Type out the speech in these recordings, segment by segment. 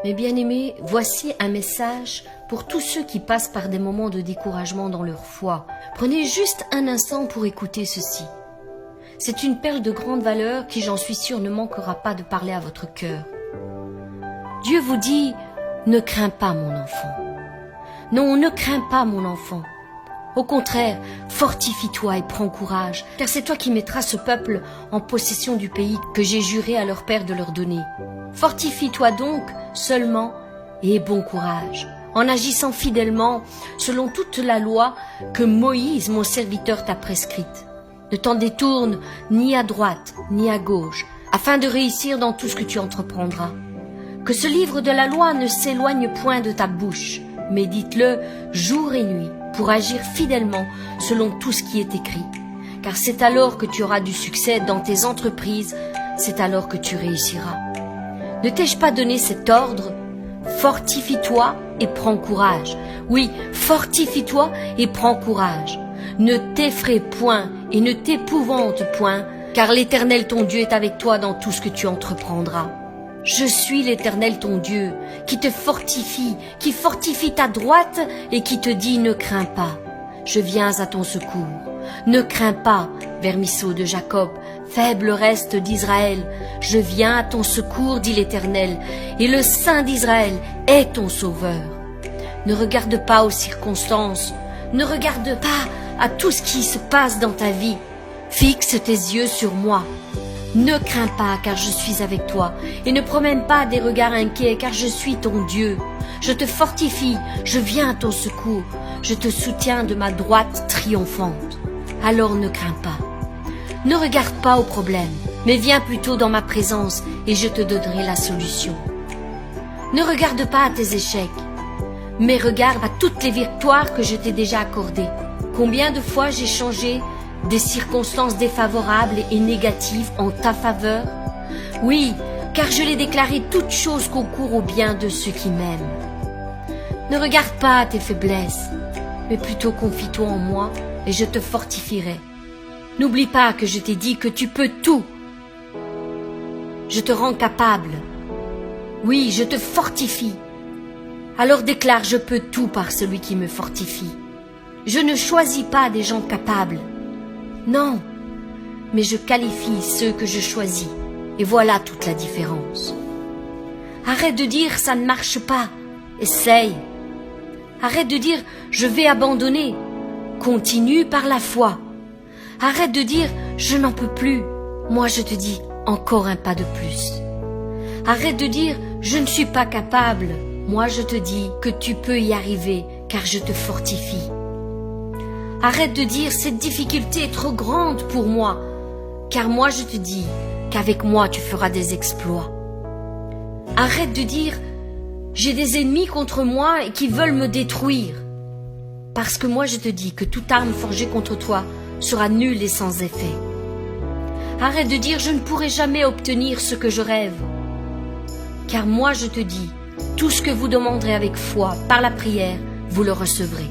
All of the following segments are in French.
Mes bien-aimés, voici un message pour tous ceux qui passent par des moments de découragement dans leur foi. Prenez juste un instant pour écouter ceci. C'est une perle de grande valeur qui, j'en suis sûre, ne manquera pas de parler à votre cœur. Dieu vous dit, ne crains pas mon enfant. Non, ne crains pas mon enfant. Au contraire, fortifie-toi et prends courage, car c'est toi qui mettras ce peuple en possession du pays que j'ai juré à leur père de leur donner. Fortifie-toi donc seulement et aie bon courage, en agissant fidèlement selon toute la loi que Moïse, mon serviteur, t'a prescrite. Ne t'en détourne ni à droite ni à gauche, afin de réussir dans tout ce que tu entreprendras. Que ce livre de la loi ne s'éloigne point de ta bouche, médite-le jour et nuit, pour agir fidèlement selon tout ce qui est écrit. Car c'est alors que tu auras du succès dans tes entreprises, c'est alors que tu réussiras. Ne t'ai-je pas donné cet ordre? Fortifie-toi et prends courage. Oui, fortifie-toi et prends courage. Ne t'effraie point et ne t'épouvante point, car l'Éternel ton Dieu est avec toi dans tout ce que tu entreprendras. Je suis l'Éternel ton Dieu, qui te fortifie, qui fortifie ta droite et qui te dit ne crains pas. Je viens à ton secours. Ne crains pas, vermisseau de Jacob, faible reste d'Israël. Je viens à ton secours, dit l'Éternel, et le Saint d'Israël est ton sauveur. Ne regarde pas aux circonstances, ne regarde pas à tout ce qui se passe dans ta vie. Fixe tes yeux sur moi. Ne crains pas, car je suis avec toi, et ne promène pas des regards inquiets, car je suis ton Dieu. Je te fortifie, je viens à ton secours, je te soutiens de ma droite triomphante. Alors ne crains pas. Ne regarde pas aux problèmes, mais viens plutôt dans ma présence, et je te donnerai la solution. Ne regarde pas à tes échecs, mais regarde à toutes les victoires que je t'ai déjà accordées. Combien de fois j'ai changé des circonstances défavorables et négatives en ta faveur? Oui, car je l'ai déclaré, toute chose concourt au bien de ceux qui m'aiment. Ne regarde pas à tes faiblesses, mais plutôt confie-toi en moi et je te fortifierai. N'oublie pas que je t'ai dit que tu peux tout. Je te rends capable. Oui, je te fortifie. Alors déclare, je peux tout par celui qui me fortifie. Je ne choisis pas des gens capables. Non, mais je qualifie ceux que je choisis. Et voilà toute la différence. Arrête de dire ça ne marche pas. Essaye. Arrête de dire je vais abandonner. Continue par la foi. Arrête de dire je n'en peux plus. Moi je te dis encore un pas de plus. Arrête de dire je ne suis pas capable. Moi je te dis que tu peux y arriver car je te fortifie. Arrête de dire cette difficulté est trop grande pour moi, car moi je te dis qu'avec moi tu feras des exploits. Arrête de dire j'ai des ennemis contre moi et qui veulent me détruire, parce que moi je te dis que toute arme forgée contre toi sera nulle et sans effet. Arrête de dire je ne pourrai jamais obtenir ce que je rêve, car moi je te dis tout ce que vous demanderez avec foi par la prière, vous le recevrez.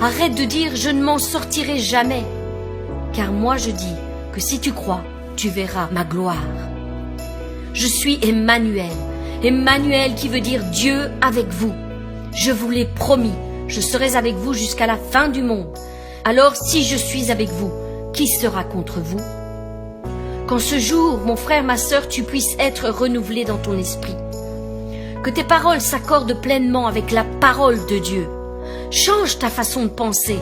Arrête de dire je ne m'en sortirai jamais, car moi je dis que si tu crois, tu verras ma gloire. Je suis Emmanuel, Emmanuel qui veut dire Dieu avec vous. Je vous l'ai promis, je serai avec vous jusqu'à la fin du monde. Alors si je suis avec vous, qui sera contre vous? Qu'en ce jour, mon frère, ma sœur, tu puisses être renouvelé dans ton esprit. Que tes paroles s'accordent pleinement avec la parole de Dieu. Change ta façon de penser,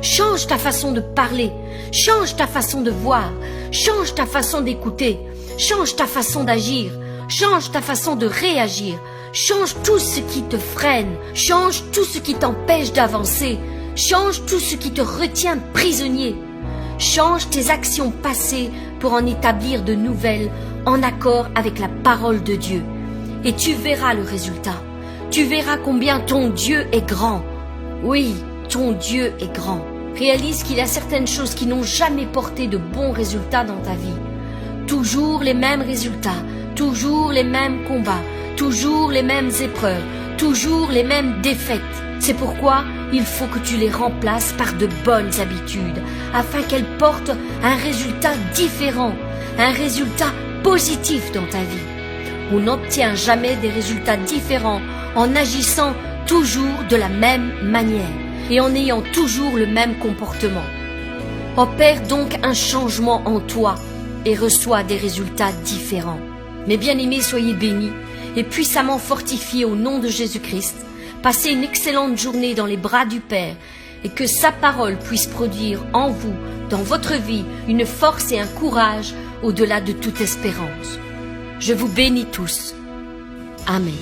change ta façon de parler, change ta façon de voir, change ta façon d'écouter, change ta façon d'agir, change ta façon de réagir, change tout ce qui te freine, change tout ce qui t'empêche d'avancer, change tout ce qui te retient prisonnier, change tes actions passées pour en établir de nouvelles en accord avec la parole de Dieu. Et tu verras le résultat, tu verras combien ton Dieu est grand. Oui, ton Dieu est grand. Réalise qu'il y a certaines choses qui n'ont jamais porté de bons résultats dans ta vie. Toujours les mêmes résultats, toujours les mêmes combats, toujours les mêmes épreuves, toujours les mêmes défaites. C'est pourquoi il faut que tu les remplaces par de bonnes habitudes, afin qu'elles portent un résultat différent, un résultat positif dans ta vie. on n'obtient jamais des résultats différents en agissant toujours de la même manière et en ayant toujours le même comportement. Opère donc un changement en toi et reçois des résultats différents. Mes bien-aimés, soyez bénis et puissamment fortifiés au nom de Jésus-Christ. Passez une excellente journée dans les bras du Père et que sa parole puisse produire en vous, dans votre vie, une force et un courage au-delà de toute espérance. Je vous bénis tous. Amen.